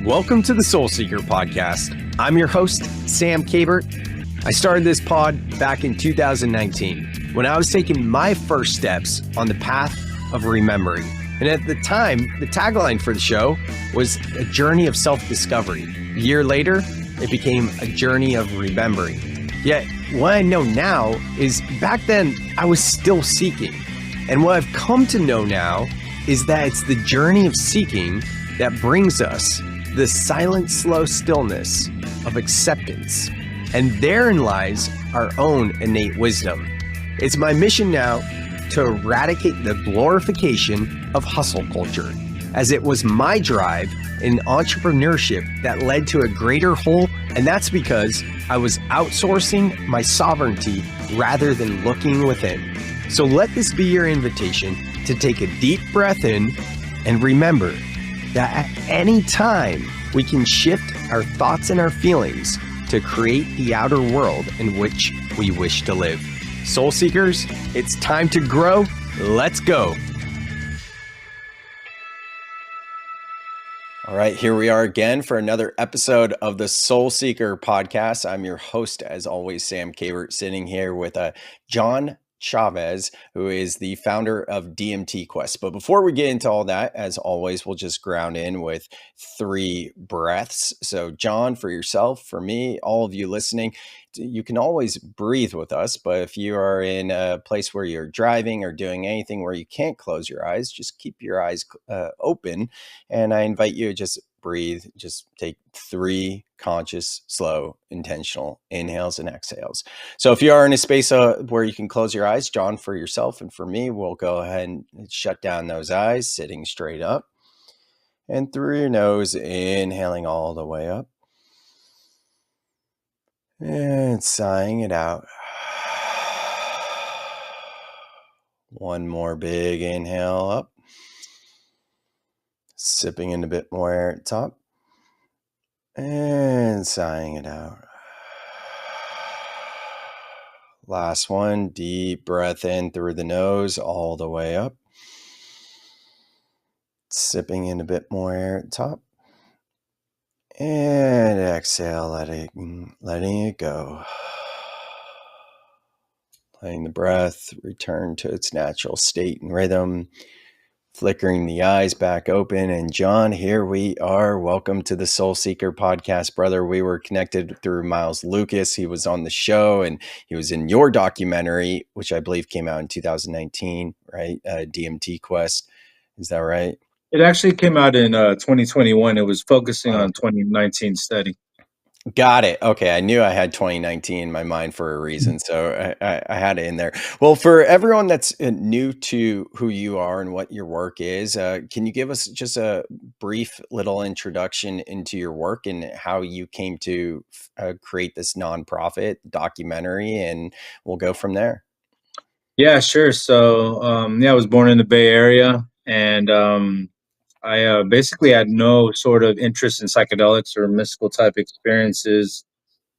Welcome to the Soul Seeker podcast. I'm your host, Sam Kabert. I started this pod back in 2019 when I was taking my first steps on the path of remembering. And at the time, the tagline for the show was a journey of self-discovery. A year later, it became a journey of remembering. Yet, what I know now is back then, I was still seeking. And what I've come to know now is that it's the journey of seeking that brings us the silent, slow stillness of acceptance. And therein lies our own innate wisdom. It's my mission now to eradicate the glorification of hustle culture, as it was my drive in entrepreneurship that led to a greater whole, and that's because I was outsourcing my sovereignty rather than looking within. So let this be your invitation to take a deep breath in and remember that at any time we can shift our thoughts and our feelings to create the outer world in which we wish to live. Soul Seekers, it's time to grow. Let's go. All right, here we are again for another episode of the Soul Seeker podcast. I'm your host, as always, Sam Kabert, sitting here with John Chavez, who is the founder of DMT Quest. But before we get into all that, as always, we'll just ground in with 3 breaths. So John, for yourself, for me, all of you listening, you can always breathe with us. But if you are in a place where you're driving or doing anything where you can't close your eyes, just keep your eyes open. And I invite you to just breathe, just take 3 conscious, slow, intentional inhales and exhales. So if you are in a space where you can close your eyes, John, for yourself and for me, we'll go ahead and shut down those eyes, sitting straight up. And through your nose, inhaling all the way up. And sighing it out. One more big inhale up. Sipping in a bit more air at the top. And sighing it out. Last one, deep breath in through the nose all the way up. Sipping in a bit more air at the top. And exhale, letting it go. Letting the breath return to its natural state and rhythm. Flickering the eyes back open. And John, here we are. Welcome to the Soul Seeker podcast, brother. We were connected through Miles Lucas. He was on the show and he was in your documentary, which I believe came out in 2019, right? DMT Quest. Is that right? It actually came out in 2021. It was focusing on 2019 study. Got it. Okay. I knew I had 2019 in my mind for a reason. So I had it in there. Well, for everyone that's new to who you are and what your work is, can you give us just a brief little introduction into your work and how you came to create this nonprofit documentary, and we'll go from there. Yeah, sure. So, I was born in the Bay Area, and I basically had no sort of interest in psychedelics or mystical type experiences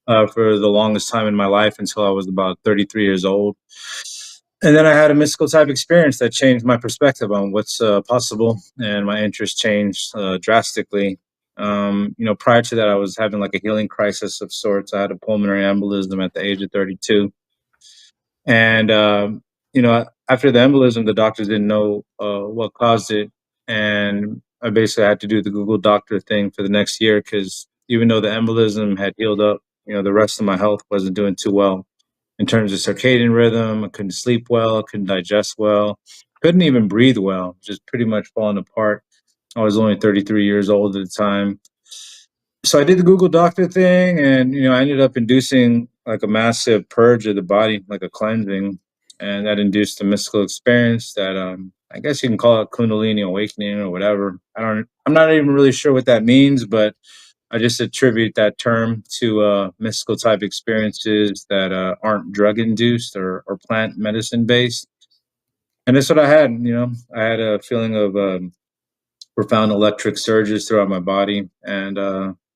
for the longest time in my life until I was about 33 years old. And then I had a mystical type experience that changed my perspective on what's possible, and my interest changed drastically. Prior to that, I was having like a healing crisis of sorts. I had a pulmonary embolism at the age of 32. And, after the embolism, the doctors didn't know what caused it. And I basically had to do the Google doctor thing for the next year because even though the embolism had healed up, the rest of my health wasn't doing too well in terms of circadian rhythm. I couldn't sleep well, couldn't digest well, couldn't even breathe well, just pretty much falling apart. I was only 33 years old at the time. So I did the Google doctor thing, and I ended up inducing like a massive purge of the body, like a cleansing, and that induced a mystical experience that I guess you can call it Kundalini awakening or whatever. I'm not even really sure what that means, but I just attribute that term to mystical type experiences that aren't drug induced or plant medicine based. And that's what I had. I had a feeling of profound electric surges throughout my body, and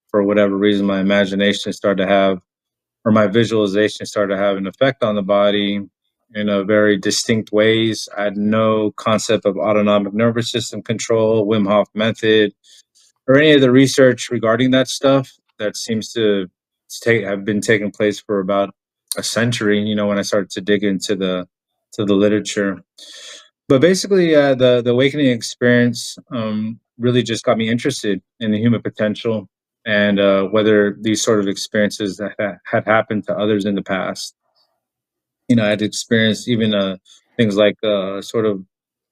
for whatever reason, my imagination started to have, or my visualization started to have an effect on the body in a very distinct ways. I had no concept of autonomic nervous system control, Wim Hof Method, or any of the research regarding that stuff that seems to have been taking place for about a century. When I started to dig into the literature, but basically, the awakening experience really just got me interested in the human potential and whether these sort of experiences that had happened to others in the past. I'd experienced even things like sort of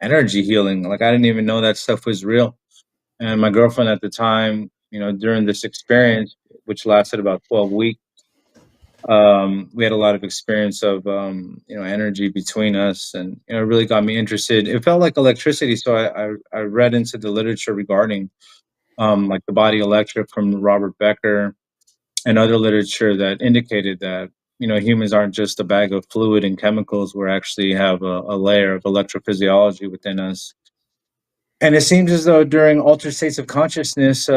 energy healing. Like I didn't even know that stuff was real. And my girlfriend at the time, during this experience, which lasted about 12 weeks, we had a lot of experience of energy between us, and it really got me interested. It felt like electricity, so I read into the literature regarding like the body electric from Robert Becker and other literature that indicated that humans aren't just a bag of fluid and chemicals. We actually have a layer of electrophysiology within us. And it seems as though during altered states of consciousness,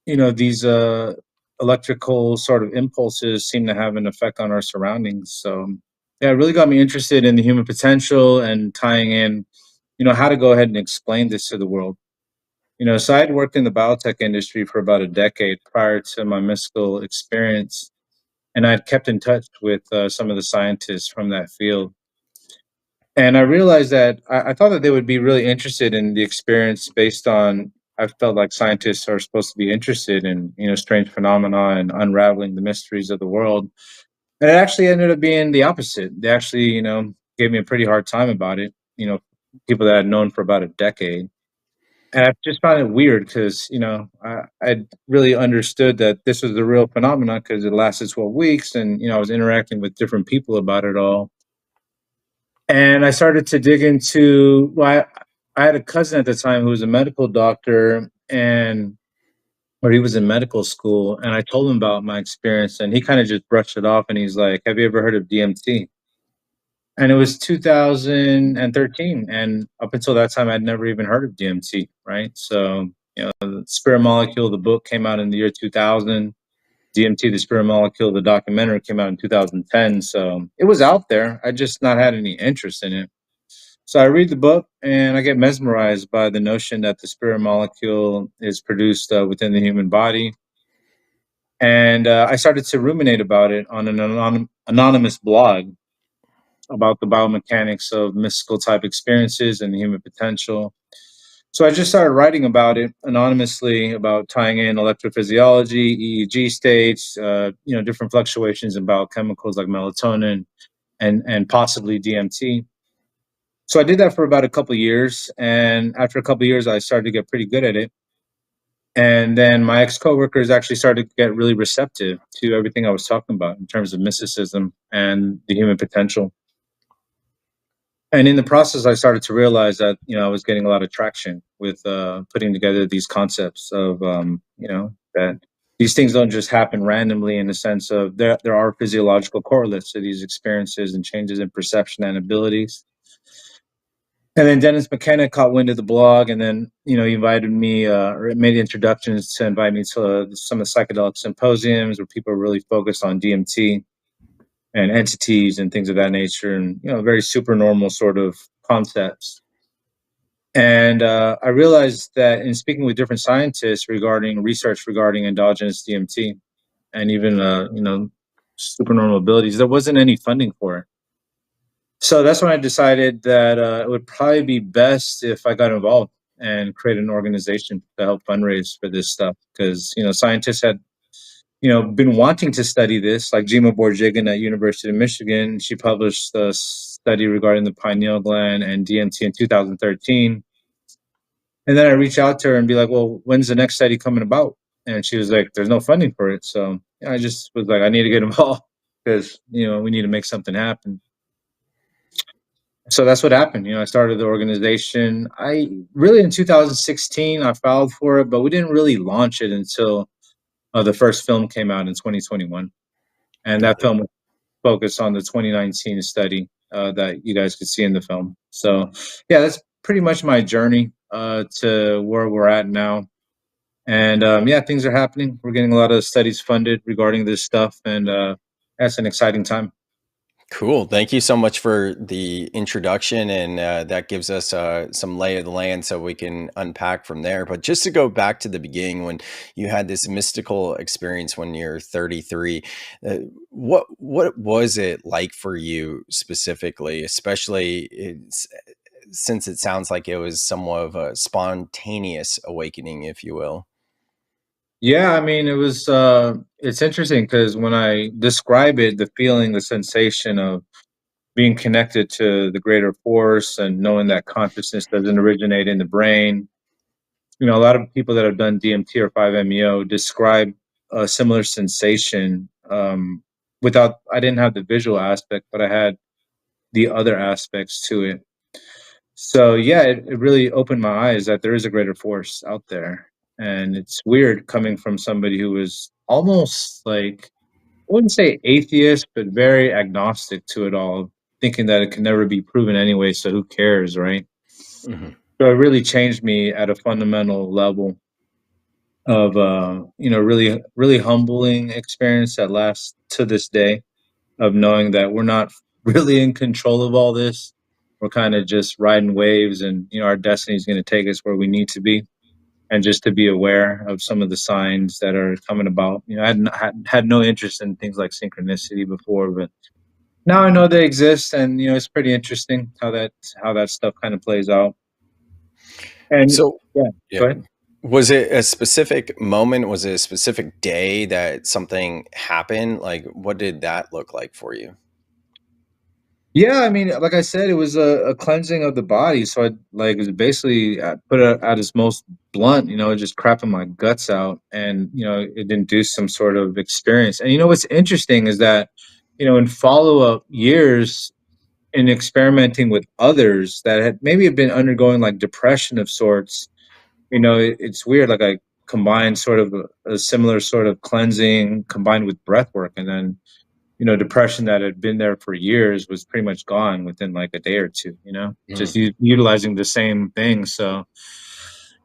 these electrical sort of impulses seem to have an effect on our surroundings. So, yeah, it really got me interested in the human potential and tying in, how to go ahead and explain this to the world. So I had worked in the biotech industry for about a decade prior to my mystical experience, and I'd kept in touch with some of the scientists from that field. And I realized that I thought that they would be really interested in the experience based on, I felt like scientists are supposed to be interested in, strange phenomena and unraveling the mysteries of the world. And it actually ended up being the opposite. They actually, gave me a pretty hard time about it, people that I'd known for about a decade. And I just found it weird because, I really understood that this was the real phenomenon because it lasted 12 weeks and, I was interacting with different people about it all. And I started to dig into, well, I had a cousin at the time who was a medical doctor, and or he was in medical school, and I told him about my experience, and he kind of just brushed it off, and he's like, "Have you ever heard of DMT?" And it was 2013, and up until that time, I'd never even heard of DMT. Right, so the Spirit Molecule, the book came out in the year 2000. DMT, the Spirit Molecule, the documentary came out in 2010. So it was out there. I just not had any interest in it. So I read the book and I get mesmerized by the notion that the spirit molecule is produced within the human body. And I started to ruminate about it on an anonymous blog about the biomechanics of mystical type experiences and the human potential. So I just started writing about it anonymously, about tying in electrophysiology, EEG states, different fluctuations in biochemicals like melatonin and possibly DMT. So I did that for about a couple of years, and after a couple of years, I started to get pretty good at it. And then my ex coworkers actually started to get really receptive to everything I was talking about in terms of mysticism and the human potential. And in the process, I started to realize that I was getting a lot of traction with putting together these concepts of that these things don't just happen randomly in the sense of there are physiological correlates to these experiences and changes in perception and abilities. And then Dennis McKenna caught wind of the blog, and then he invited me or made introductions to invite me to some of the psychedelic symposiums where people are really focused on DMT and entities and things of that nature, and very super normal sort of concepts. And I realized that in speaking with different scientists regarding research regarding endogenous DMT and even supernormal abilities, there wasn't any funding for it. So that's when I decided that it would probably be best if I got involved and create an organization to help fundraise for this stuff. Because scientists had been wanting to study this, like Jima Borjigan at University of Michigan. She published a study regarding the pineal gland and DMT in 2013. And then I reached out to her and be like, "Well, when's the next study coming about?" And she was like, "There's no funding for it." So I just was like, "I need to get involved because we need to make something happen." So that's what happened. I started the organization. I really in 2016 I filed for it, but we didn't really launch it until the first film came out in 2021, and that Got it. film was focused on the 2019 study that you guys could see in the film. So yeah, that's pretty much my journey to where we're at now. And yeah, things are happening. We're getting a lot of studies funded regarding this stuff, and that's an exciting time. Cool. Thank you so much for the introduction, and that gives us some lay of the land so we can unpack from there. But just to go back to the beginning, when you had this mystical experience when you're 33, uh, what was it like for you specifically, especially since it sounds like it was somewhat of a spontaneous awakening, if you will. Yeah, I mean, it's interesting because when I describe it, the feeling, the sensation of being connected to the greater force and knowing that consciousness doesn't originate in the brain. A lot of people that have done DMT or 5-MeO describe a similar sensation. Without, I didn't have the visual aspect, but I had the other aspects to it. So yeah, it really opened my eyes that there is a greater force out there. And it's weird coming from somebody who was almost like, I wouldn't say atheist, but very agnostic to it all, thinking that it can never be proven anyway, so who cares, right? Mhm. So it really changed me at a fundamental level of really really humbling experience that lasts to this day, of knowing that we're not really in control of all this. We're kind of just riding waves, and our destiny is going to take us where we need to be. And just to be aware of some of the signs that are coming about. I had no interest in things like synchronicity before, but now I know they exist, and it's pretty interesting how that stuff kind of plays out. And So, yeah, yeah. go ahead. Was it a specific moment? Was it a specific day that something happened? Like, what did that look like for you? Yeah, I mean, like I said, it was a cleansing of the body. So I like it was basically put it at its most blunt, just crapping my guts out, and it induced some sort of experience. And what's interesting is that in follow up years, in experimenting with others that had maybe have been undergoing like depression of sorts, it's weird. Like I combined sort of a similar sort of cleansing combined with breath work, and then depression that had been there for years was pretty much gone within like a day or two, Mm, just utilizing the same thing. So,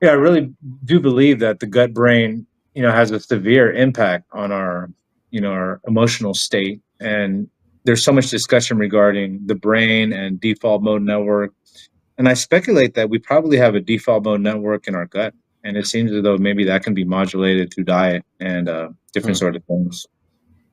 yeah, I really do believe that the gut brain, has a severe impact on our emotional state. And there's so much discussion regarding the brain and default mode network. And I speculate that we probably have a default mode network in our gut. And it seems as though maybe that can be modulated through diet and different hmm. sort of things.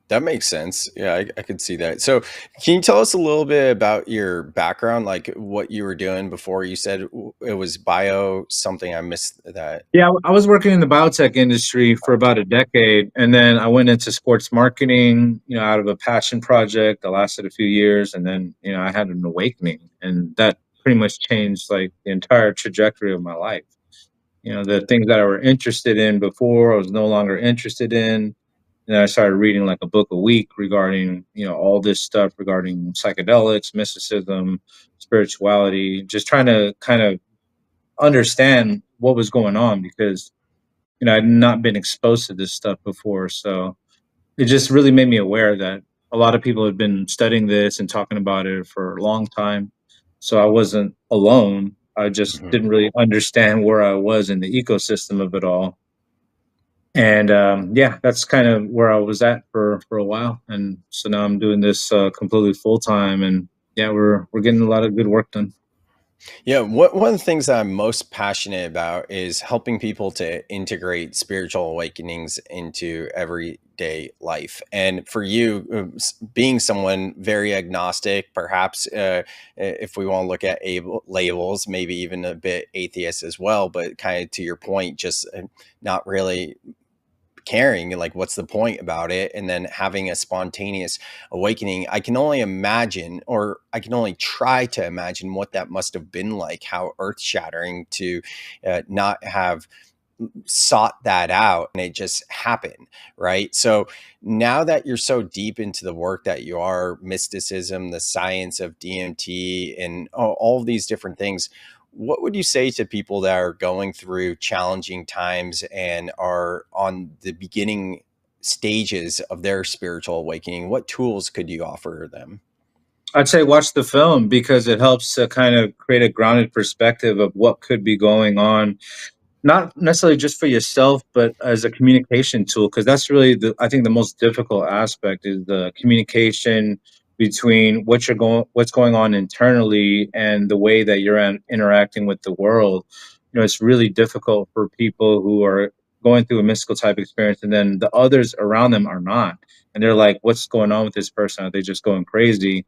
That makes sense. Yeah, I could see that. So, can you tell us a little bit about your background, like what you were doing before? You said it was bio something. I missed that. Yeah, I was working in the biotech industry for about a decade, and then I went into sports marketing, out of a passion project that lasted a few years, and then, I had an awakening, and that pretty much changed like the entire trajectory of my life. The things that I were interested in before, I was no longer interested in. And I started reading like a book a week regarding, all this stuff regarding psychedelics, mysticism, spirituality, just trying to kind of understand what was going on because I'd not been exposed to this stuff before. So it just really made me aware that a lot of people had been studying this and talking about it for a long time. So I wasn't alone. I just Mhm. didn't really understand where I was in the ecosystem of it all. And yeah, that's kind of where I was at for a while. And so now I'm doing this completely full time. And yeah, we're getting a lot of good work done. Yeah, one of the things that I'm most passionate about is helping people to integrate spiritual awakenings into everyday life. And for you, being someone very agnostic, perhaps if we want to look at labels, maybe even a bit atheist as well, but kind of to your point, just not really caring, like what's the point about it, and then having a spontaneous awakening. I can only imagine, or I can only try to imagine what that must have been like, how earth shattering to not have sought that out and it just happened, right? So now that you're so deep into the work that you are, mysticism, the science of DMT, and all of these different things, what would you say to people that are going through challenging times and are on the beginning stages of their spiritual awakening? What tools could you offer them? I'd say watch the film because it helps to kind of create a grounded perspective of what could be going on, not necessarily just for yourself, but as a communication tool. Because that's really I think the most difficult aspect is the communication between what's going on internally and the way that you're interacting with the world. It's really difficult for people who are going through a mystical type experience, and then the others around them are not, and they're like, "What's going on with this person? Are they just going crazy?"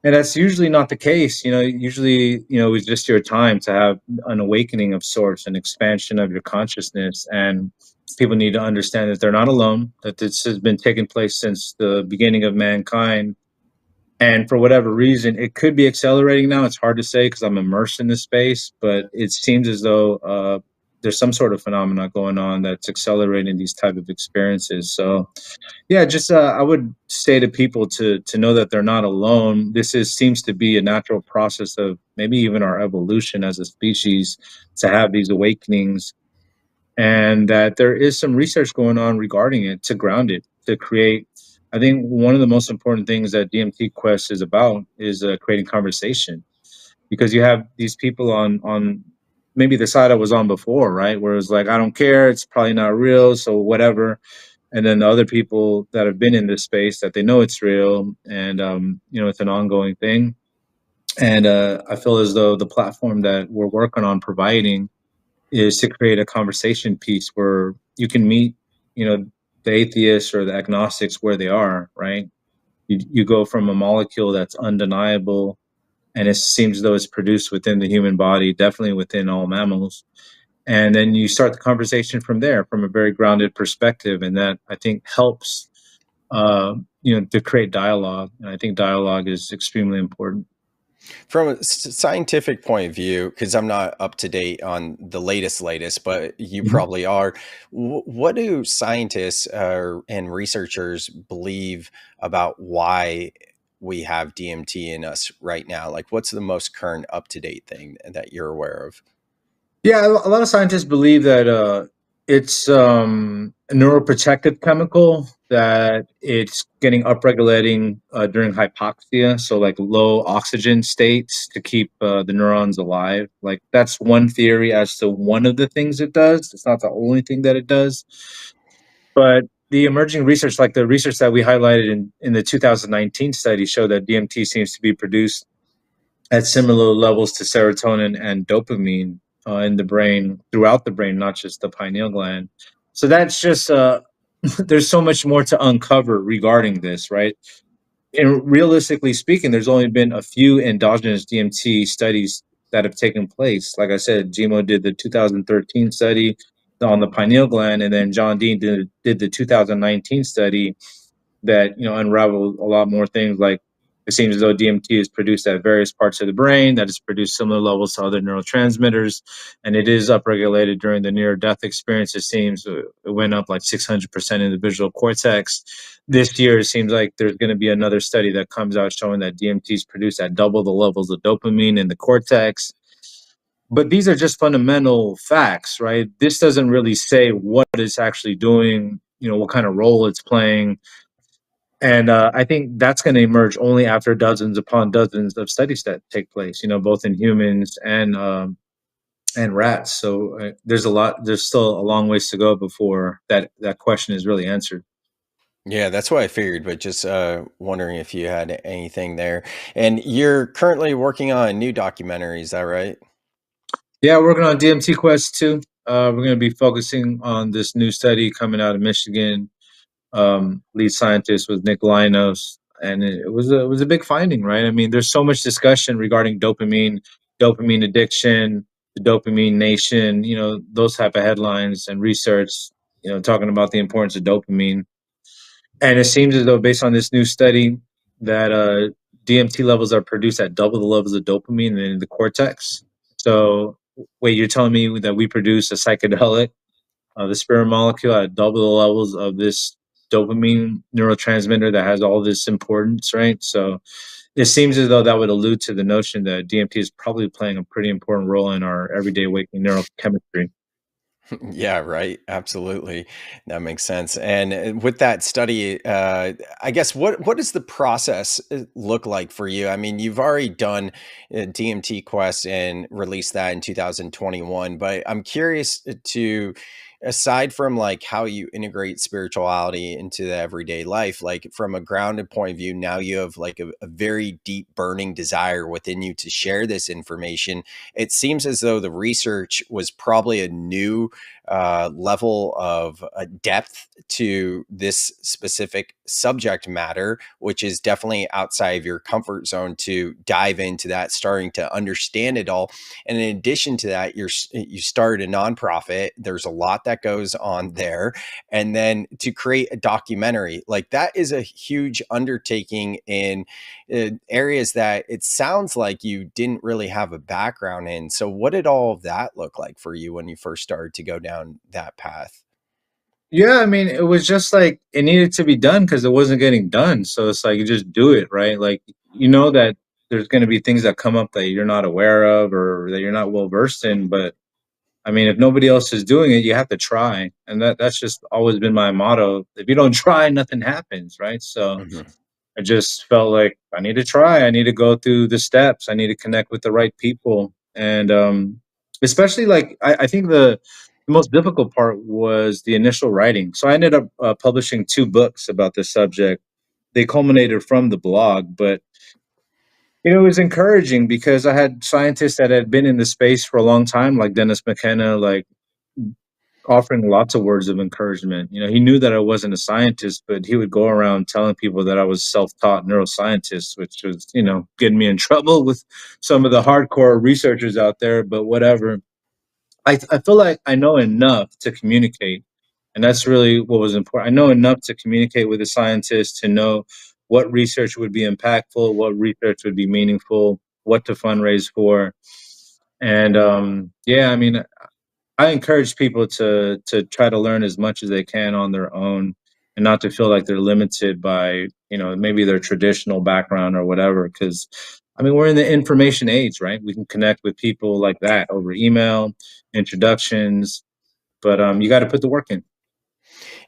And that's usually not the case. Usually, it's just your time to have an awakening of sorts, an expansion of your consciousness. And people need to understand that they're not alone, that this has been taking place since the beginning of mankind. And for whatever reason, it could be accelerating now. It's hard to say because I'm immersed in this space, but it seems as though there's some sort of phenomena going on that's accelerating these type of experiences. So yeah, just I would say to people to know that they're not alone. This is seems to be a natural process of maybe even our evolution as a species to have these awakenings, and that there is some research going on regarding it to ground it, to create. I think one of the most important things that DMT Quest is about is creating conversation, because you have these people on maybe the side I was on before, right? Where it's like, I don't care, it's probably not real, so whatever. And then the other people that have been in this space, that they know it's real, and it's an ongoing thing. And I feel as though the platform that we're working on providing is to create a conversation piece where you can meet, you know, the atheists or the agnostics where they are, right? You go from a molecule that's undeniable, and it seems as though it's produced within the human body, definitely within all mammals. And then you start the conversation from there, from a very grounded perspective. And that, I think, helps, to create dialogue. And I think dialogue is extremely important. From a scientific point of view, because I'm not up to date on the latest, but you Mhm. probably are. What do scientists and researchers believe about why we have DMT in us right now? Like, what's the most current up to date thing that you're aware of? Yeah, a lot of scientists believe that it's a neuroprotective chemical, that it's getting upregulating during hypoxia, so like low oxygen states, to keep the neurons alive. Like, that's one theory as to one of the things it does. It's not the only thing that it does, but the emerging research, like the research that we highlighted in the 2019 study, show that DMT seems to be produced at similar levels to serotonin and dopamine in the brain, throughout the brain, not just the pineal gland. So that's just there's so much more to uncover regarding this, right? And realistically speaking, there's only been a few endogenous DMT studies that have taken place. Like I said, GMO did the 2013 study on the pineal gland, and then John Dean did the 2019 study that unravel a lot more things. Like, it seems as though DMT is produced at various parts of the brain, that is produced similar levels to other neurotransmitters, and it is upregulated during the near-death experience. It seems it went up like 600% in the visual cortex. This year, it seems like there's going to be another study that comes out showing that DMT is produced at double the levels of dopamine in the cortex. But these are just fundamental facts, right? This doesn't really say what it's actually doing, what kind of role it's playing. And I think that's going to emerge only after dozens upon dozens of studies that take place, both in humans and rats. So there's still a long ways to go before that question is really answered. Yeah, that's what I figured, but just wondering if you had anything there. And you're currently working on a new documentary, is that right? Yeah, working on DMT Quest too. We're going to be focusing on this new study coming out of Michigan. Lead scientist was Nick Linos, and it was a big finding, right? I mean, there's so much discussion regarding dopamine addiction, the dopamine nation, those type of headlines and research, talking about the importance of dopamine. And it seems as though, based on this new study, that DMT levels are produced at double the levels of dopamine in the cortex. So, wait, you're telling me that we produce a psychedelic, the spirit molecule, at double the levels of this dopamine neurotransmitter that has all this importance, right? So it seems as though that would allude to the notion that DMT is probably playing a pretty important role in our everyday waking neurochemistry. Yeah, right. Absolutely. That makes sense. And with that study, I guess what does the process look like for you? I mean, you've already done DMT Quest and released that in 2021, but I'm curious to aside from like how you integrate spirituality into the everyday life, like from a grounded point of view, now you have like a very deep burning desire within you to share this information. It seems as though the research was probably a new level of depth to this specific subject matter, which is definitely outside of your comfort zone to dive into that, starting to understand it all. And in addition to that, you started a nonprofit. There's a lot that goes on there. And then to create a documentary, like that is a huge undertaking in areas that it sounds like you didn't really have a background in. So what did all of that look like for you when you first started to go down that path? Yeah, I mean, it was just like it needed to be done because it wasn't getting done. So it's like you just do it, right? Like you know that there's going to be things that come up that you're not aware of or that you're not well versed in. But I mean, if nobody else is doing it, you have to try, and that's just always been my motto. If you don't try, nothing happens, right? So Mhm. I just felt like I need to try. I need to go through the steps. I need to connect with the right people. And especially like I think the most difficult part was the initial writing. So I ended up publishing two books about this subject. They culminated from the blog, but it was encouraging because I had scientists that had been in the space for a long time, like Dennis McKenna, like offering lots of words of encouragement. He knew that I wasn't a scientist, but he would go around telling people that I was self-taught neuroscientist, which was, getting me in trouble with some of the hardcore researchers out there, but whatever. I feel like I know enough to communicate, and that's really what was important. I know enough to communicate with a scientist to know what research would be impactful, what research would be meaningful, what to fundraise for. And yeah, I mean, I encourage people to try to learn as much as they can on their own and not to feel like they're limited by, maybe their traditional background or whatever. Because I mean, we're in the information age, right? We can connect with people like that over email, introductions, but you got to put the work in.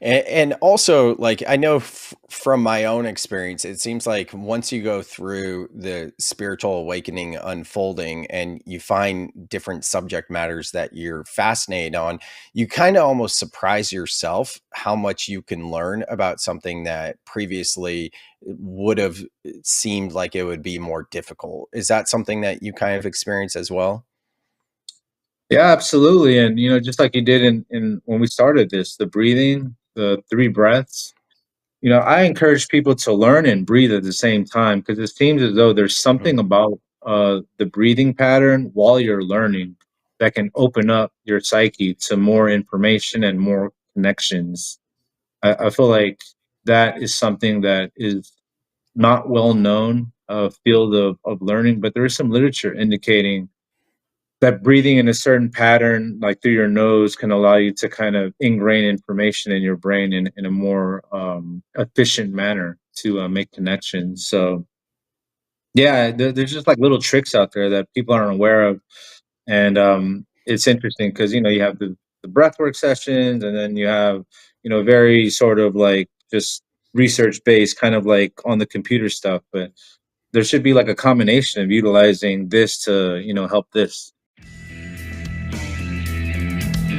And also, like, I know from my own experience, it seems like once you go through the spiritual awakening unfolding and you find different subject matters that you're fascinated on, you kind of almost surprise yourself how much you can learn about something that previously would have seemed like it would be more difficult. Is that something that you kind of experience as well? Yeah, absolutely. And just like you did in when we started this, the breathing, the three breaths. I encourage people to learn and breathe at the same time because it seems as though there's Mhm. something about the breathing pattern while you're learning that can open up your psyche to more information and more connections. I feel like that is something that is not well known field of learning, but there is some literature indicating that breathing in a certain pattern, like through your nose, can allow you to kind of ingrain information in your brain in a more efficient manner to make connections. So, yeah, there's just like little tricks out there that people aren't aware of. And it's interesting because, you have the breathwork sessions and then you have, very sort of like just research based, kind of like on the computer stuff. But there should be like a combination of utilizing this to, help this.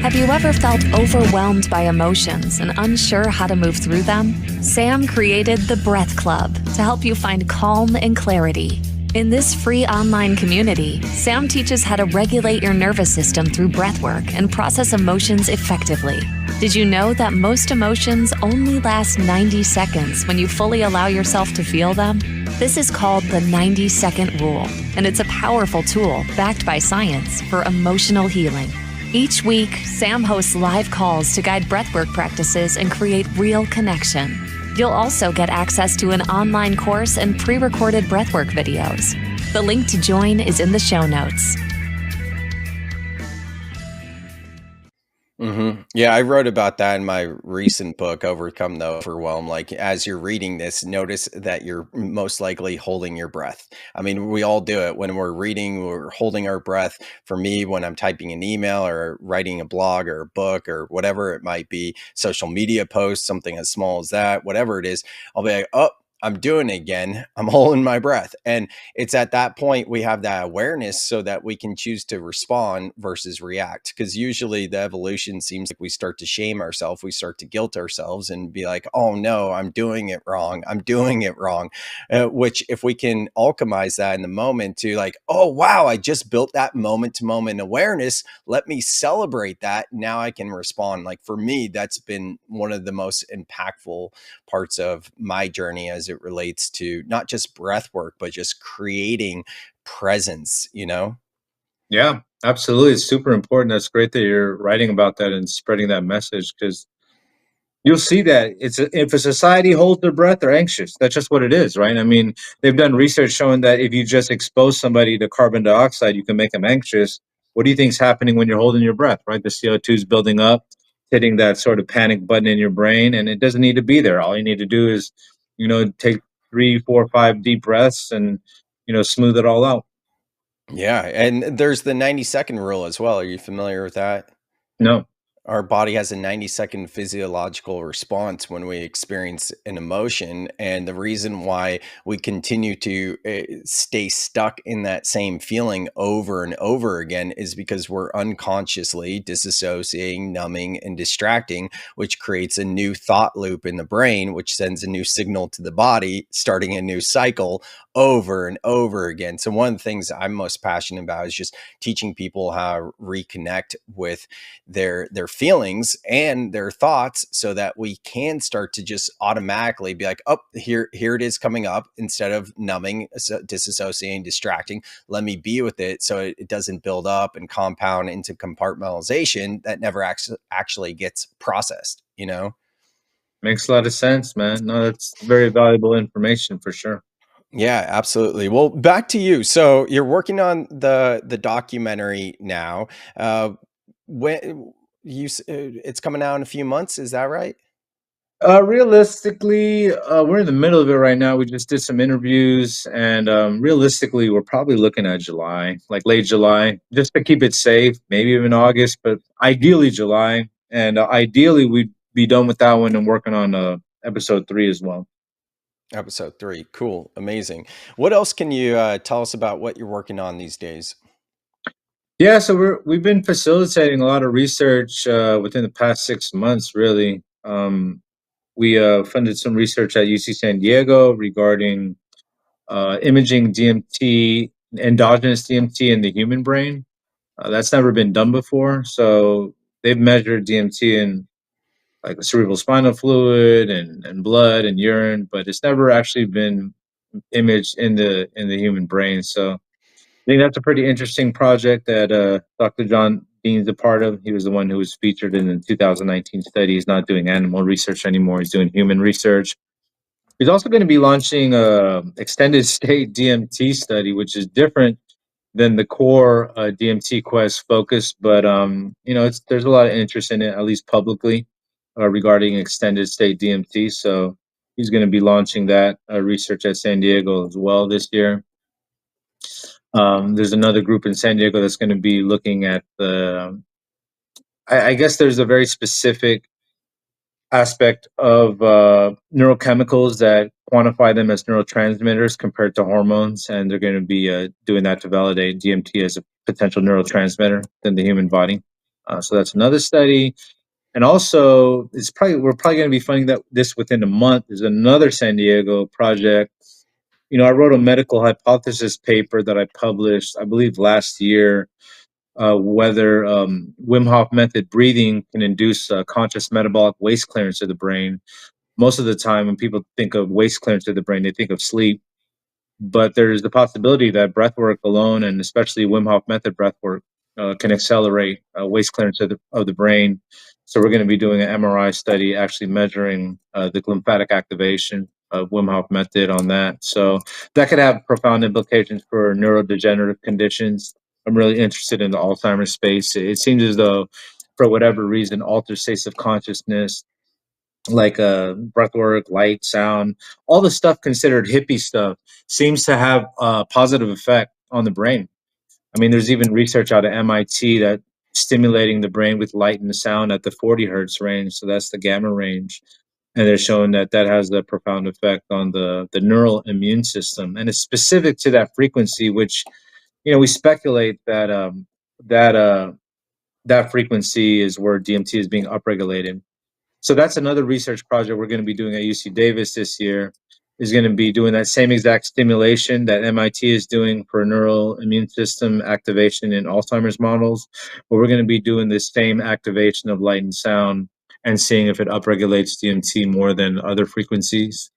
Have you ever felt overwhelmed by emotions and unsure how to move through them? Sam created the Breath Club to help you find calm and clarity. In this free online community, Sam teaches how to regulate your nervous system through breathwork and process emotions effectively. Did you know that most emotions only last 90 seconds when you fully allow yourself to feel them? This is called the 90-second rule, and it's a powerful tool backed by science for emotional healing. Each week, Sam hosts live calls to guide breathwork practices and create real connection. You'll also get access to an online course and pre-recorded breathwork videos. The link to join is in the show notes. Yeah, I wrote about that in my recent book, Overcome the Overwhelm. Like, as you're reading this, notice that you're most likely holding your breath. I mean, we all do it when we're reading, we're holding our breath. For me, when I'm typing an email or writing a blog or a book or whatever it might be, social media posts, something as small as that, whatever it is, I'll be like, oh, I'm doing it again. I'm holding my breath. And it's at that point we have that awareness so that we can choose to respond versus react. Because usually the evolution seems like we start to shame ourselves, we start to guilt ourselves and be like, oh no, I'm doing it wrong. I'm doing it wrong. Which, if we can alchemize that in the moment to like, oh wow, I just built that moment to moment awareness. Let me celebrate that. Now I can respond. Like for me, that's been one of the most impactful parts of my journey as it relates to not just breath work, but just creating presence, you know? Yeah, absolutely. It's super important. That's great that you're writing about that and spreading that message, because you'll see that if a society holds their breath, they're anxious. That's just what it is, right? I mean, they've done research showing that if you just expose somebody to carbon dioxide, you can make them anxious. What do you think is happening when you're holding your breath, right? The CO2 is building up, hitting that sort of panic button in your brain, and it doesn't need to be there. All you need to do is, take 3, 4, 5 deep breaths and, smooth it all out. Yeah. And there's the 90-second rule as well. Are you familiar with that? No. Our body has a 90-second physiological response when we experience an emotion. And the reason why we continue to stay stuck in that same feeling over and over again is because we're unconsciously disassociating, numbing, and distracting, which creates a new thought loop in the brain, which sends a new signal to the body, starting a new cycle over and over again. So one of the things I'm most passionate about is just teaching people how to reconnect with their feelings and their thoughts so that we can start to just automatically be like, oh, here it is coming up, instead of numbing, disassociating, distracting. Let me be with it so it doesn't build up and compound into compartmentalization that never actually gets processed, you know? Makes a lot of sense, man. No, that's very valuable information for sure. Yeah, absolutely. Well, back to you. So you're working on the documentary now. When it's coming out in a few months, is that right? Realistically, we're in the middle of it right now. We just did some interviews, and realistically, we're probably looking at July, like late July, just to keep it safe. Maybe even August, but ideally July. And ideally, we'd be done with that one and working on episode 3 as well. Episode 3. Cool. Amazing. What else can you tell us about what you're working on these days? Yeah, so we've been facilitating a lot of research within the past 6 months. Really, we funded some research at UC San Diego regarding imaging DMT, endogenous DMT in the human brain. That's never been done before. So they've measured DMT in like the cerebral spinal fluid and blood and urine, but it's never actually been imaged in the human brain. So I think that's a pretty interesting project that Dr. John Dean's a part of. He was the one who was featured in the 2019 study. He's not doing animal research anymore. He's doing human research. He's also going to be launching a extended state DMT study, which is different than the core DMT Quest focus. But there's a lot of interest in it, at least publicly, regarding extended state DMT. So he's going to be launching that research at San Diego as well this year. There's another group in San Diego that's going to be looking at I guess there's a very specific aspect of neurochemicals that quantify them as neurotransmitters compared to hormones, and they're going to be doing that to validate DMT as a potential neurotransmitter in the human body. So that's another study, and also we're probably going to be funding that this within a month. There's another San Diego project. I wrote a medical hypothesis paper that I published, I believe, last year, whether Wim Hof Method breathing can induce conscious metabolic waste clearance of the brain. Most of the time, when people think of waste clearance of the brain, they think of sleep. But there's the possibility that breath work alone, and especially Wim Hof Method breath work, can accelerate waste clearance of the brain. So we're going to be doing an MRI study, actually measuring the lymphatic activation of Wim Hof Method on that. So that could have profound implications for neurodegenerative conditions. I'm really interested in the Alzheimer's space. It seems as though, for whatever reason, altered states of consciousness, like breath work, light, sound, all the stuff considered hippie stuff, seems to have a positive effect on the brain. I mean, there's even research out of MIT that stimulating the brain with light and sound at the 40 hertz range, so that's the gamma range, and they're showing that that has a profound effect on the neural immune system, and it's specific to that frequency, which we speculate that that uh, that frequency is where DMT is being upregulated. So that's another research project we're going to be doing at UC Davis this year. Is going to be doing that same exact stimulation that MIT is doing for neural immune system activation in Alzheimer's models. But we're going to be doing the same activation of light and sound and seeing if it upregulates DMT more than other frequencies.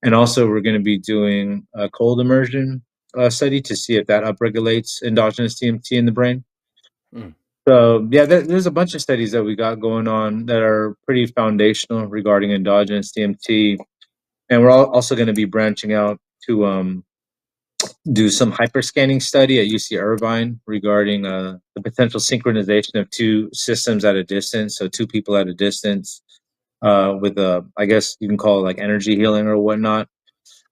And also, we're going to be doing a cold immersion study to see if that upregulates endogenous DMT in the brain. Mm. So yeah, there's a bunch of studies that we got going on that are pretty foundational regarding endogenous DMT, and we're also going to be branching out to do some hyperscanning study at UC Irvine regarding the potential synchronization of two systems at a distance, so two people at a distance, with I guess you can call it like energy healing or whatnot.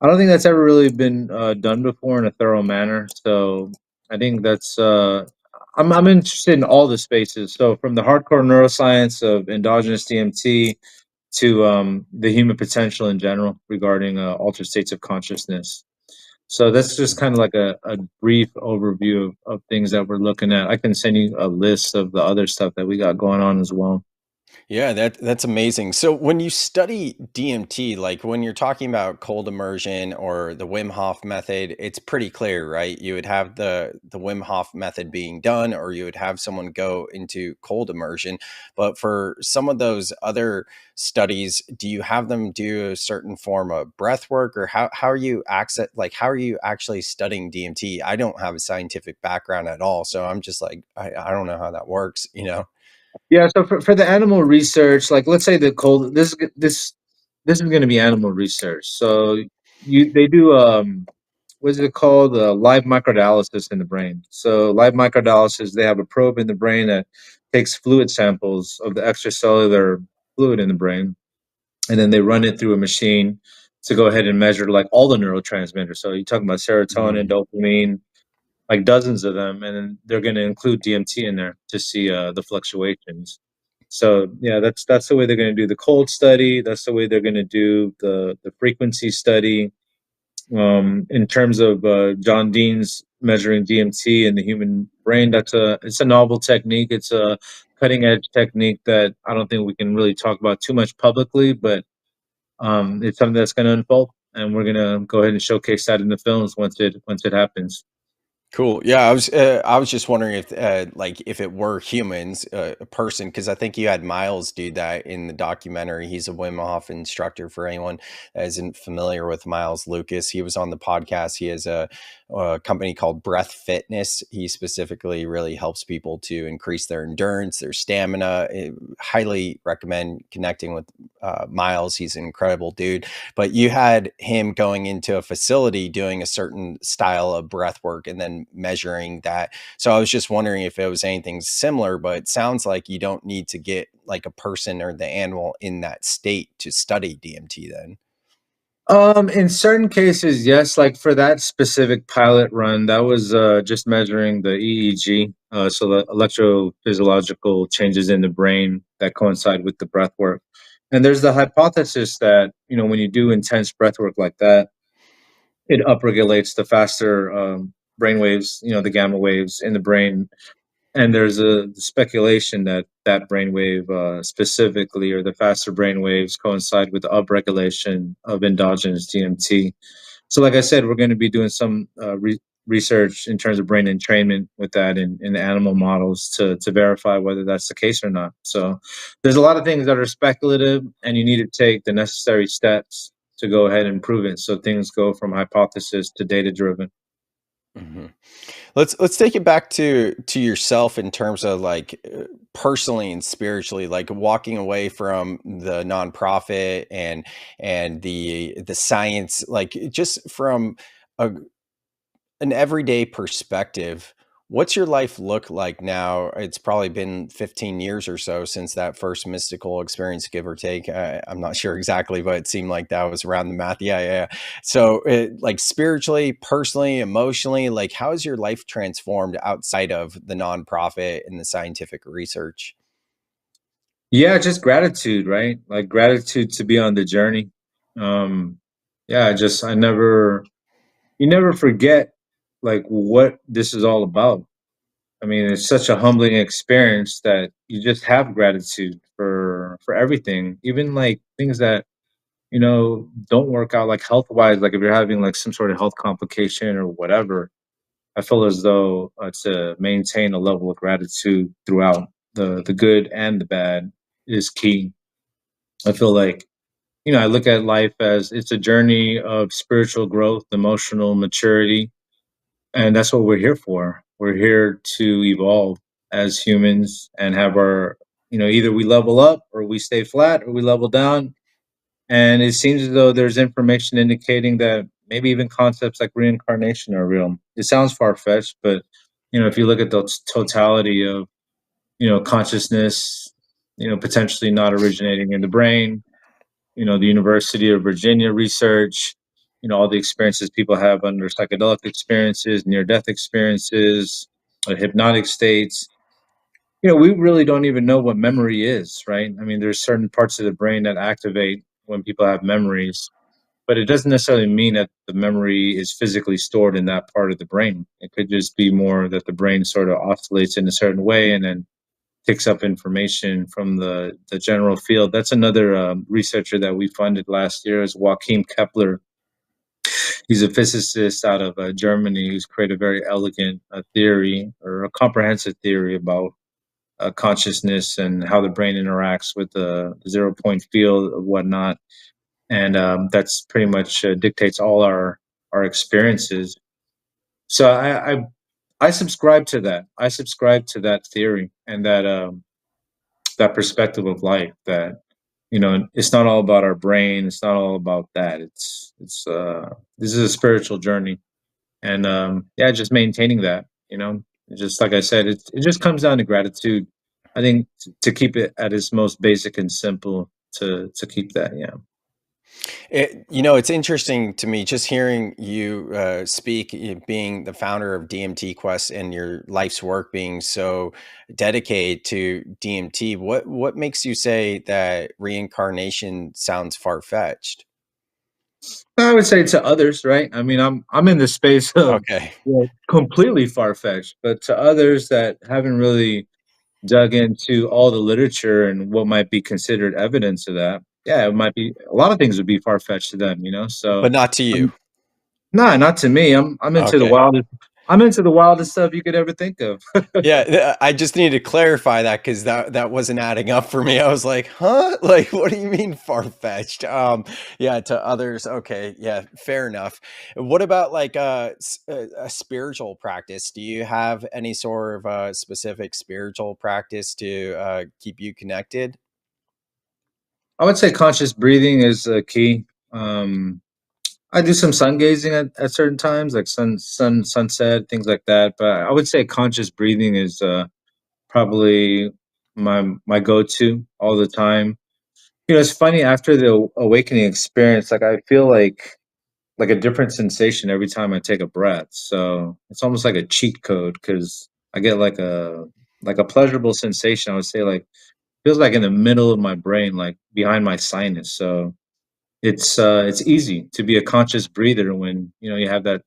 I don't think that's ever really been done before in a thorough manner. So I think that's I'm interested in all the spaces. So from the hardcore neuroscience of endogenous DMT to the human potential in general regarding altered states of consciousness. So that's just kind of like a brief overview of things that we're looking at. I can send you a list of the other stuff that we got going on as well. Yeah, that's amazing. So when you study DMT, like when you're talking about cold immersion or the Wim Hof method, it's pretty clear, right? You would have the Wim Hof method being done, or you would have someone go into cold immersion. But for some of those other studies, do you have them do a certain form of breath work, or how are you how are you actually studying DMT? I don't have a scientific background at all, so I'm just like I don't know how that works, you know? Yeah, so for the animal research, like let's say the cold this is going to be animal research. So they do what is it called? Live microdialysis in the brain. So live microdialysis, they have a probe in the brain that takes fluid samples of the extracellular fluid in the brain, and then they run it through a machine to go ahead and measure like all the neurotransmitters. So you're talking about serotonin, dopamine, like dozens of them, and then they're going to include DMT in there to see the fluctuations. So yeah, that's the way they're going to do the cold study. That's the way they're going to do the frequency study. In terms of John Dean's measuring DMT in the human brain, it's a novel technique. It's a cutting edge technique that I don't think we can really talk about too much publicly, but it's something that's going to unfold, and we're going to go ahead and showcase that in the films once it happens. Cool. Yeah, I was just wondering if like if it were humans, a person, because I think you had Miles do that in the documentary. He's a Wim Hof instructor. For anyone that isn't familiar with Miles Lucas, he was on the podcast. He has a company called Breath Fitness. He specifically really helps people to increase their endurance, their stamina. Highly recommend connecting with Miles. He's an incredible dude. But you had him going into a facility doing a certain style of breath work and then measuring that. So I was just wondering if it was anything similar, but it sounds like you don't need to get like a person or the animal in that state to study DMT then. In certain cases, yes. Like for that specific pilot run, that was just measuring the EEG, so the electrophysiological changes in the brain that coincide with the breath work. And there's the hypothesis that when you do intense breath work like that, it upregulates the faster brain waves, the gamma waves in the brain. And there's a speculation that that brainwave specifically, or the faster brain waves, coincide with the upregulation of endogenous DMT. So, like I said, we're going to be doing some research in terms of brain entrainment with that in animal models to verify whether that's the case or not. So, there's a lot of things that are speculative, and you need to take the necessary steps to go ahead and prove it. So things go from hypothesis to data driven. Mhm. Let's take it back to yourself in terms of like personally and spiritually, like walking away from the nonprofit and the science, like just from a, an everyday perspective. What's your life look like now? It's probably been 15 years or so since that first mystical experience, give or take. I'm not sure exactly, but it seemed like that was around the math. Yeah, yeah. So, like spiritually, personally, emotionally, like how has your life transformed outside of the nonprofit and the scientific research? Yeah, just gratitude, right? Like gratitude to be on the journey. Um, yeah, I never, you never forget like what this is all about. I mean, it's such a humbling experience that you just have gratitude for everything, even like things that don't work out, like health wise. Like if you're having like some sort of health complication or whatever, I feel as though to maintain a level of gratitude throughout the good and the bad is key. I feel like I look at life as it's a journey of spiritual growth, emotional maturity, and that's what we're here for. We're here to evolve as humans and have either we level up or we stay flat or we level down. And it seems as though there's information indicating that maybe even concepts like reincarnation are real. It sounds far fetched, but if you look at the totality of consciousness, potentially not originating in the brain, the University of Virginia research, all the experiences people have under psychedelic experiences, near death experiences, hypnotic states. We really don't even know what memory is, right? I mean, there's certain parts of the brain that activate when people have memories, but it doesn't necessarily mean that the memory is physically stored in that part of the brain. It could just be more that the brain sort of oscillates in a certain way and then picks up information from the general field. That's another researcher that we funded last year is Joachim Kepler. He's a physicist out of Germany who's created a very elegant theory or a comprehensive theory about consciousness and how the brain interacts with the 0 point field or whatnot. And that's pretty much dictates all our experiences. So I subscribe to that. I subscribe to that theory and that perspective of life that it's not all about our brain, it's not all about that. It's this is a spiritual journey, and yeah, just maintaining that. Just like I said, it just comes down to gratitude. I think to keep it at its most basic and simple, to keep that. Yeah. It's interesting to me just hearing you speak, being the founder of DMT Quest and your life's work being so dedicated to DMT. What makes you say that reincarnation sounds far-fetched? I would say to others, right? I mean, I'm in the space of Okay. completely far fetched, but to others that haven't really dug into all the literature and what might be considered evidence of that, yeah, it might be a lot of things would be far fetched to them, So, But not to you. nah, not to me. I'm into the Okay. wildest. I'm into the wildest stuff you could ever think of. Yeah, I just need to clarify that because that wasn't adding up for me. I was like, huh? Like, what do you mean far-fetched? Yeah, to others, okay, yeah, fair enough. What about like a spiritual practice? Do you have any sort of specific spiritual practice to keep you connected? I would say conscious breathing is key. I do some sun gazing at certain times, like sunset, things like that. But I would say conscious breathing is probably my go-to all the time. It's funny after the awakening experience, like I feel like a different sensation every time I take a breath. So it's almost like a cheat code because I get like a pleasurable sensation. I would say like feels like in the middle of my brain, like behind my sinus. So it's easy to be a conscious breather when you have that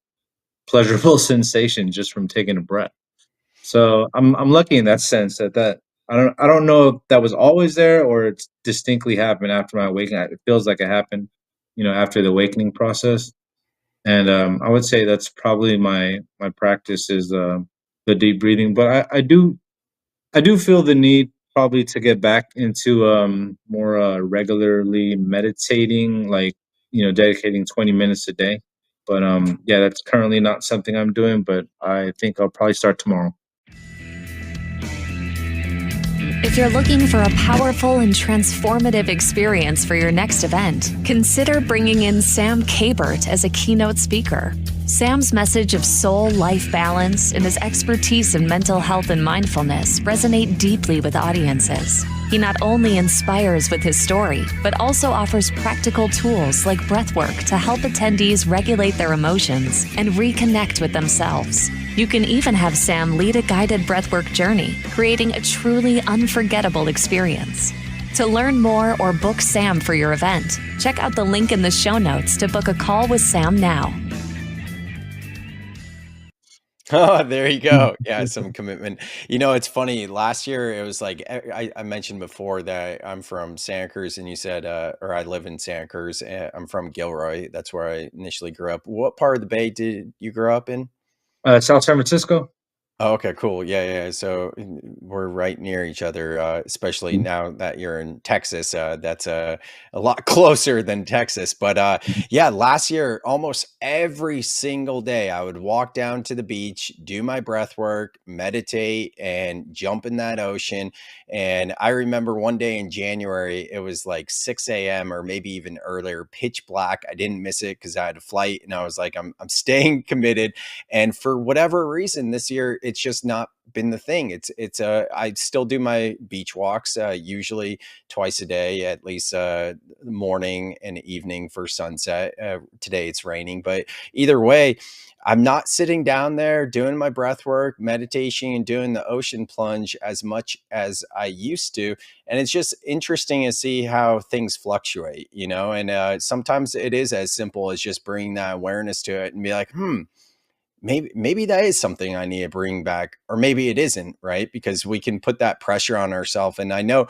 pleasurable sensation just from taking a breath. So I'm lucky in that sense that I don't know if that was always there or it's distinctly happened after my awakening. It feels like it happened, after the awakening process. And I would say that's probably my practice is the deep breathing. But I do feel the need probably to get back into more regularly meditating, like dedicating 20 minutes a day. But yeah, that's currently not something I'm doing. But I think I'll probably start tomorrow. If you're looking for a powerful and transformative experience for your next event, consider bringing in Sam Kabert as a keynote speaker. Sam's message of soul life balance and his expertise in mental health and mindfulness resonate deeply with audiences. He not only inspires with his story, but also offers practical tools like breathwork to help attendees regulate their emotions and reconnect with themselves. You can even have Sam lead a guided breathwork journey, creating a truly unforgettable experience. To learn more or book Sam for your event, check out the link in the show notes to book a call with Sam now. Oh, there you go. Yeah, some commitment. It's funny. Last year, it was like I mentioned before that I'm from Santa Cruz, and you said, or I live in Santa Cruz. And I'm from Gilroy. That's where I initially grew up. What part of the Bay did you grow up in? South San Francisco. Oh, okay, cool. Yeah, yeah. So we're right near each other, especially now that you're in Texas. That's a lot closer than Texas. But yeah, last year, almost every single day, I would walk down to the beach, do my breath work, meditate, and jump in that ocean. And I remember one day in January, it was like 6 a.m. or maybe even earlier, pitch black. I didn't miss it because I had a flight, and I was like, I'm staying committed. And for whatever reason, this year it's just not been the thing. I still do my beach walks, usually twice a day, at least morning and evening for sunset. Today it's raining, but either way, I'm not sitting down there doing my breath work, meditation, and doing the ocean plunge as much as I used to. And it's just interesting to see how things fluctuate, and sometimes it is as simple as just bringing that awareness to it and be like, maybe that is something I need to bring back, or maybe it isn't, right? Because we can put that pressure on ourselves. And I know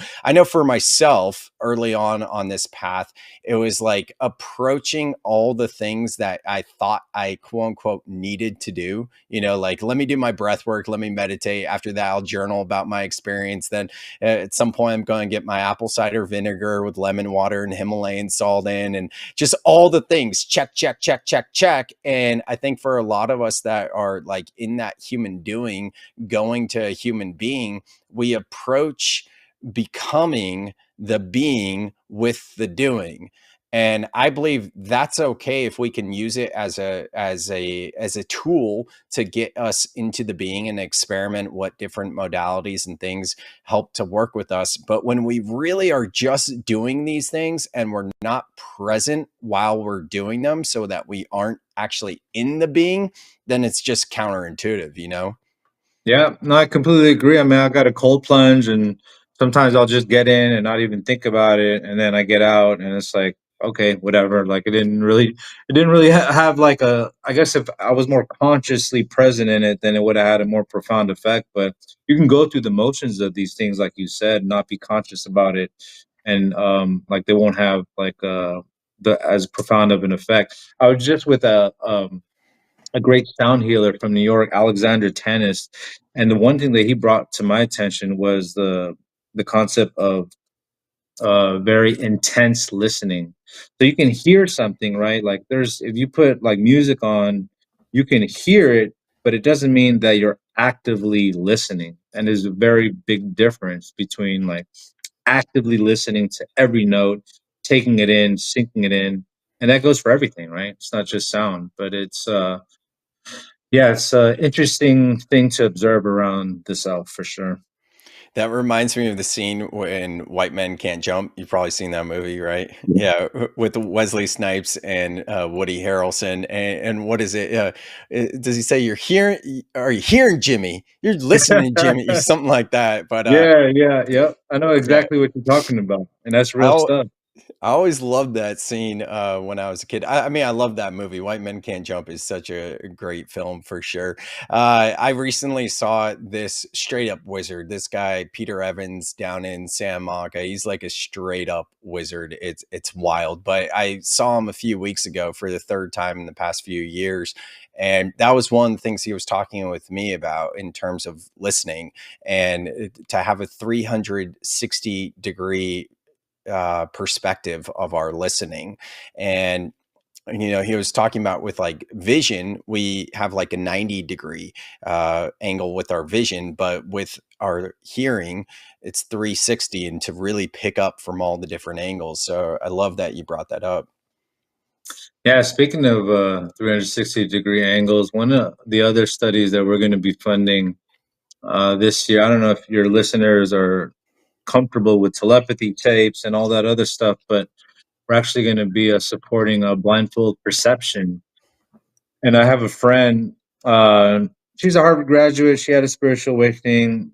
for myself early on this path, it was like approaching all the things that I thought I quote unquote needed to do, like, let me do my breath work, let me meditate. After that, I'll journal about my experience. Then at some point, I'm going to get my apple cider vinegar with lemon water and Himalayan salt in, and just all the things, check, check, check, check, check. And I think for a lot of us that are like in that human doing, going to a human being, we approach becoming the being with the doing. And I believe that's okay if we can use it as a tool to get us into the being and experiment what different modalities and things help to work with us. But when we really are just doing these things and we're not present while we're doing them, so that we aren't actually in the being, then it's just counterintuitive. Yeah, no, I completely agree. I mean, I got a cold plunge, and sometimes I'll just get in and not even think about it, and then I get out, and it's like, okay, whatever. Like it didn't really have like a. I guess if I was more consciously present in it, then it would have had a more profound effect. But you can go through the motions of these things, like you said, not be conscious about it, and like they won't have like the as profound of an effect. I was just with a great sound healer from New York, Alexander Tanis. And the one thing that he brought to my attention was the concept of very intense listening. So you can hear something, right? Like if you put like music on, you can hear it, but it doesn't mean that you're actively listening. And there's a very big difference between like actively listening to every note, taking it in, sinking it in. And that goes for everything, right? It's not just sound, but it's an interesting thing to observe around the South for sure. That reminds me of the scene when White Men Can't Jump. You've probably seen that movie, right? Yeah, with Wesley Snipes and Woody Harrelson. And what is it? Does he say, are you hearing Jimmy? You're listening, Jimmy, something like that. But Yeah. I know yeah, exactly what you're talking about, and that's real I stuff. I always loved that scene when I was a kid. I mean, I love that movie. White Men Can't Jump is such a great film for sure. I recently saw this straight up wizard. This guy, Peter Evans, down in Santa Monica. He's like a straight up wizard. It's wild. But I saw him a few weeks ago for the third time in the past few years. And that was one of the things he was talking with me about in terms of listening, and to have a 360-degree perspective of our listening. And he was talking about with like vision, we have like a 90-degree angle with our vision, but with our hearing, it's 360, and to really pick up from all the different angles. So I love that you brought that up. Yeah, speaking of 360-degree angles, one of the other studies that we're going to be funding this year, I don't know if your listeners are comfortable with telepathy tapes and all that other stuff, but we're actually going to be supporting a blindfold perception. And I have a friend, she's a Harvard graduate. She had a spiritual awakening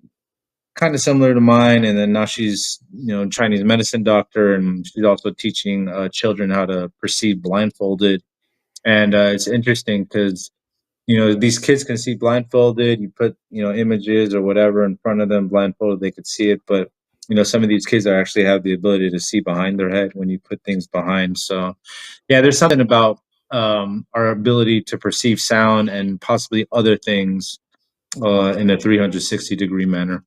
kind of similar to mine. And then now she's, Chinese medicine doctor, and she's also teaching children how to perceive blindfolded. And it's interesting because, these kids can see blindfolded. You put, images or whatever in front of them blindfolded, they could see it. But, some of these kids are actually have the ability to see behind their head when you put things behind. So, yeah, there's something about our ability to perceive sound and possibly other things in a 360-degree manner.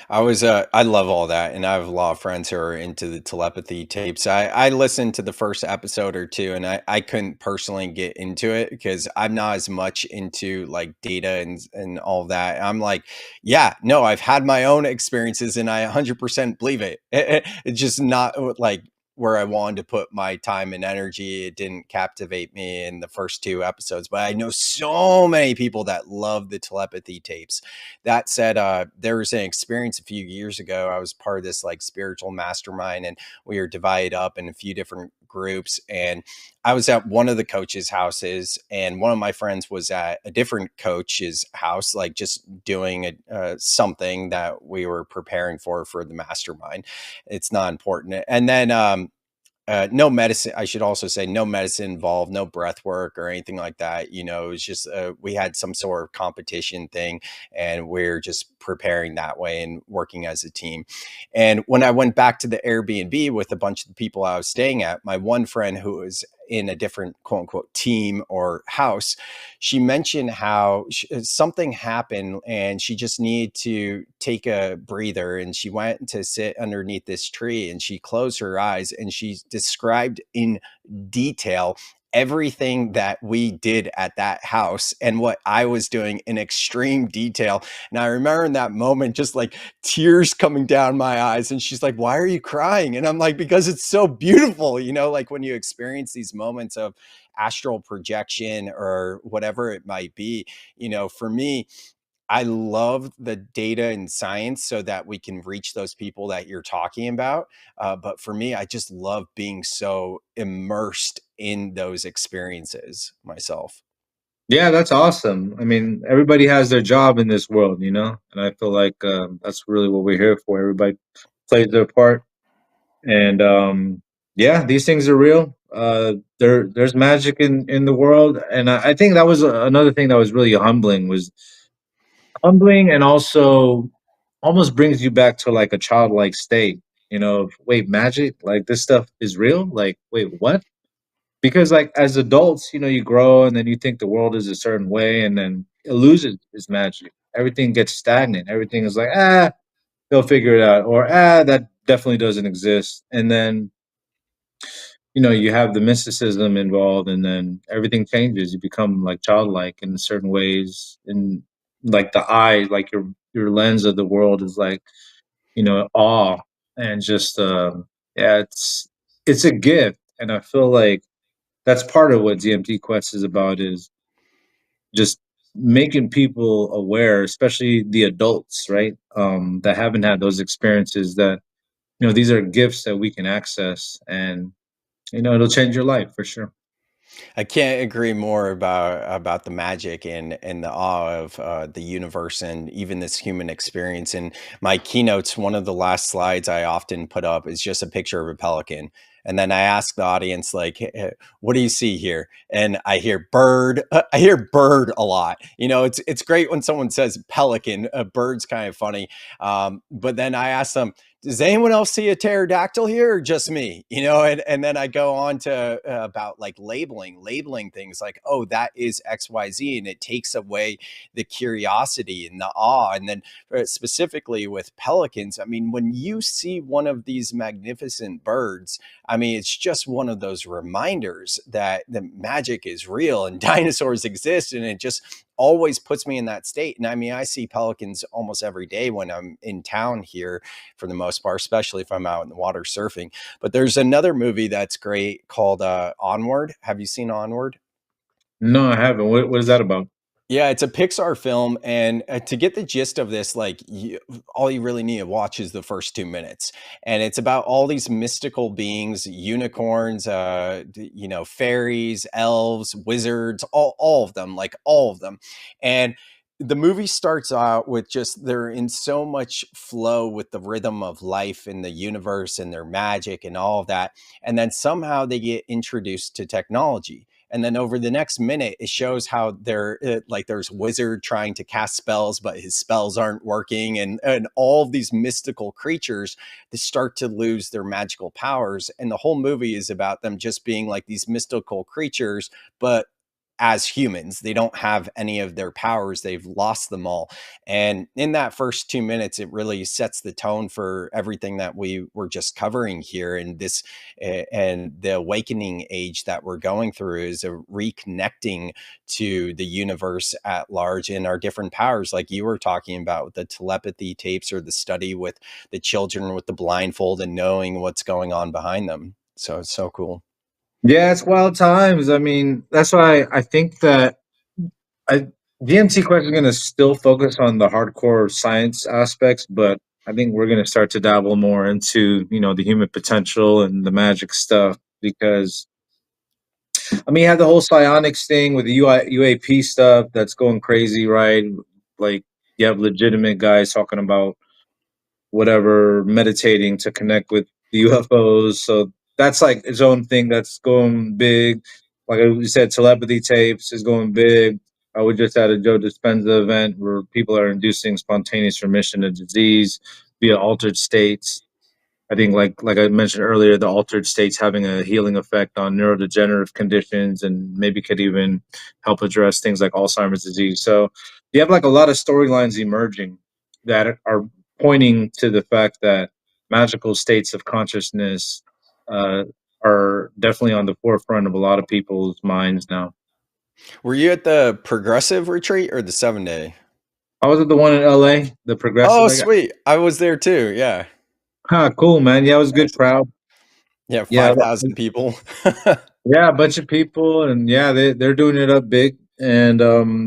I love all that. And I have a lot of friends who are into the telepathy tapes. I listened to the first episode or two, and I couldn't personally get into it because I'm not as much into like data and all of that. I'm like, yeah, no, I've had my own experiences and I 100% believe it. It's just not like where I wanted to put my time and energy. It didn't captivate me in the first two episodes, but I know so many people that love the telepathy tapes. That said, there was an experience a few years ago. I was part of this like spiritual mastermind, and we were divided up in a few different groups. And I was at one of the coaches' houses, and one of my friends was at a different coach's house, like just doing something that we were preparing for the mastermind. It's not important. And then no medicine. I should also say no medicine involved, no breath work or anything like that. It was just we had some sort of competition thing, and we're just preparing that way and working as a team. And when I went back to the Airbnb with a bunch of the people I was staying at, my one friend who was in a different quote unquote team or house, she mentioned how something happened and she just needed to take a breather, and she went to sit underneath this tree and she closed her eyes and she described in detail everything that we did at that house and what I was doing in extreme detail. And I remember in that moment, just like tears coming down my eyes. And she's like, "Why are you crying?" And I'm like, "Because it's so beautiful." Like when you experience these moments of astral projection or whatever it might be, for me, I love the data and science so that we can reach those people that you're talking about. But for me, I just love being so immersed in those experiences myself. Yeah, that's awesome. I mean, everybody has their job in this world, and I feel like that's really what we're here for. Everybody plays their part, and yeah, these things are real. There's magic in the world, and I think that was another thing that was really humbling, and also almost brings you back to like a childlike state. Wait, magic? Like this stuff is real? Like, wait, what? Because like as adults, you grow and then you think the world is a certain way, and then it loses its magic. Everything gets stagnant. Everything is like, they'll figure it out, or that definitely doesn't exist. And then you have the mysticism involved, and then everything changes. You become like childlike in certain ways, and like the eye, like your lens of the world is like awe, and just yeah, it's a gift. And I feel like that's part of what DMT Quest is about, is just making people aware, especially the adults, right? That haven't had those experiences, that, these are gifts that we can access, and, it'll change your life for sure. I can't agree more about the magic and the awe of the universe and even this human experience. In my keynotes, one of the last slides I often put up is just a picture of a pelican. And then I ask the audience, like, what do you see here? And I hear bird. I hear bird a lot. It's great when someone says pelican. Bird's kind of funny. But then I ask them, does anyone else see a pterodactyl here or just me? And then I go on to about like labeling things like, oh, that is XYZ. And it takes away the curiosity and the awe. And then specifically with pelicans, I mean, when you see one of these magnificent birds, I mean, it's just one of those reminders that the magic is real and dinosaurs exist. And it just always puts me in that state. And I mean, I see pelicans almost every day when I'm in town here for the most part, especially if I'm out in the water surfing. But there's another movie that's great called Onward. Have you seen Onward? No, I haven't. What is that about? Yeah, it's a Pixar film, and to get the gist of this, like all you really need to watch is the first 2 minutes, and it's about all these mystical beings, unicorns, fairies, elves, wizards, all of them, like all of them, and the movie starts out with just they're in so much flow with the rhythm of life in the universe and their magic and all of that. And then somehow they get introduced to technology. And then over the next minute, it shows how there's wizard trying to cast spells, but his spells aren't working. And all of these mystical creatures that start to lose their magical powers. And the whole movie is about them just being like these mystical creatures, but as humans, they don't have any of their powers. They've lost them all. And in that first 2 minutes, it really sets the tone for everything that we were just covering here. And this, and the awakening age that we're going through is a reconnecting to the universe at large and our different powers. Like you were talking about with the telepathy tapes or the study with the children with the blindfold and knowing what's going on behind them. So it's so cool. Yeah, it's wild times. I mean, that's why I think that DMT Quest is going to still focus on the hardcore science aspects, but I think we're going to start to dabble more into, the human potential and the magic stuff because, I mean, you have the whole psionics thing with the UAP stuff that's going crazy, right? Like, you have legitimate guys talking about whatever, meditating to connect with the UFOs. So that's like its own thing that's going big. Like we said, telepathy tapes is going big. I was just at a Joe Dispenza event where people are inducing spontaneous remission of disease via altered states. I think, like I mentioned earlier, the altered states having a healing effect on neurodegenerative conditions and maybe could even help address things like Alzheimer's disease. So you have like a lot of storylines emerging that are pointing to the fact that magical states of consciousness are definitely on the forefront of a lot of people's minds now. Were you at the progressive retreat or the 7-day? I was at the one in LA, the progressive. Oh, sweet. I was there too. Yeah. Cool, man. Yeah, it was a good crowd. Yeah. 5,000 people. Yeah, a bunch of people. And yeah, they're doing it up big and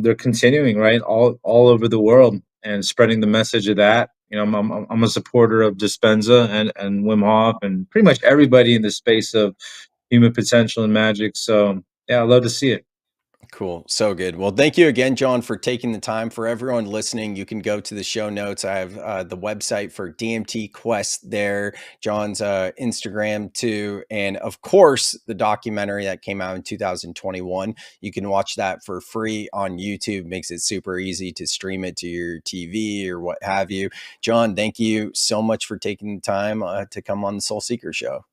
they're continuing, right? All over the world and spreading the message of that. I'm a supporter of Dispenza and Wim Hof and pretty much everybody in the space of human potential and magic. So yeah, I love to see it. Cool. So good. Well, thank you again, John, for taking the time. For everyone listening, you can go to the show notes. I have the website for DMT Quest there, John's Instagram too. And of course, the documentary that came out in 2021. You can watch that for free on YouTube. Makes it super easy to stream it to your TV or what have you. John, thank you so much for taking the time to come on the Soul Seeker Show.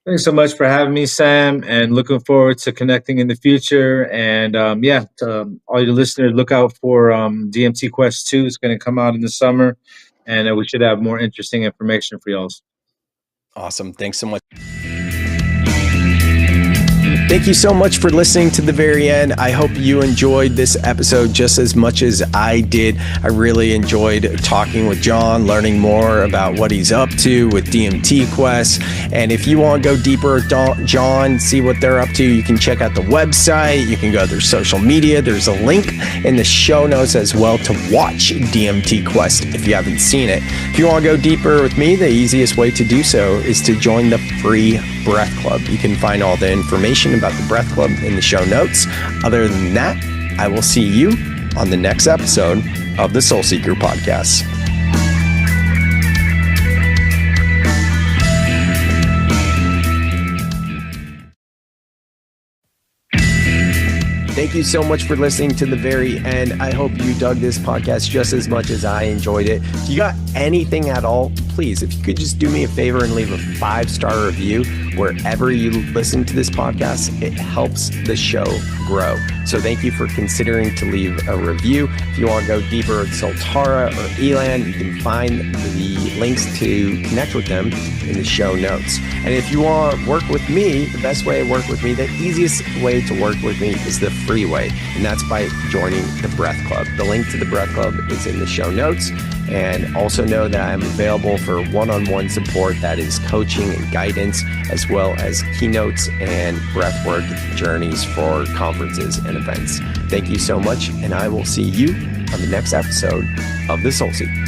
Thanks so much for having me, Sam, and looking forward to connecting in the future. And all your listeners, look out for DMT Quest 2. It's going to come out in the summer, and we should have more interesting information for y'all. Awesome. Thanks so much. Thank you so much for listening to the very end. I hope you enjoyed this episode just as much as I did. I really enjoyed talking with John, learning more about what he's up to with DMT Quest. And if you want to go deeper with John, see what they're up to, you can check out the website. You can go to their social media. There's a link in the show notes as well to watch DMT Quest if you haven't seen it. If you want to go deeper with me, the easiest way to do so is to join the free Breath Club. You can find all the information about the Breath Club in the show notes. Other than that, I will see you on the next episode of the Soul Seeker podcast. Thank you so much for listening to the very end. I hope you dug this podcast just as much as I enjoyed it. If you got anything at all, please, if you could just do me a favor and leave a 5-star review wherever you listen to this podcast, it helps the show grow. So thank you for considering to leave a review. If you want to go deeper with Soltara or Elan, you can find the links to connect with them in the show notes. And if you want to work with me, the best way to work with me, the easiest way to work with me is the free way, and that's by joining the Breath Club. The link to the Breath Club is in the show notes. And also know that I'm available for one-on-one support, that is coaching and guidance, as well as keynotes and breathwork journeys for conferences and events. Thank you so much, and I will see you on the next episode of The Soul Seeker.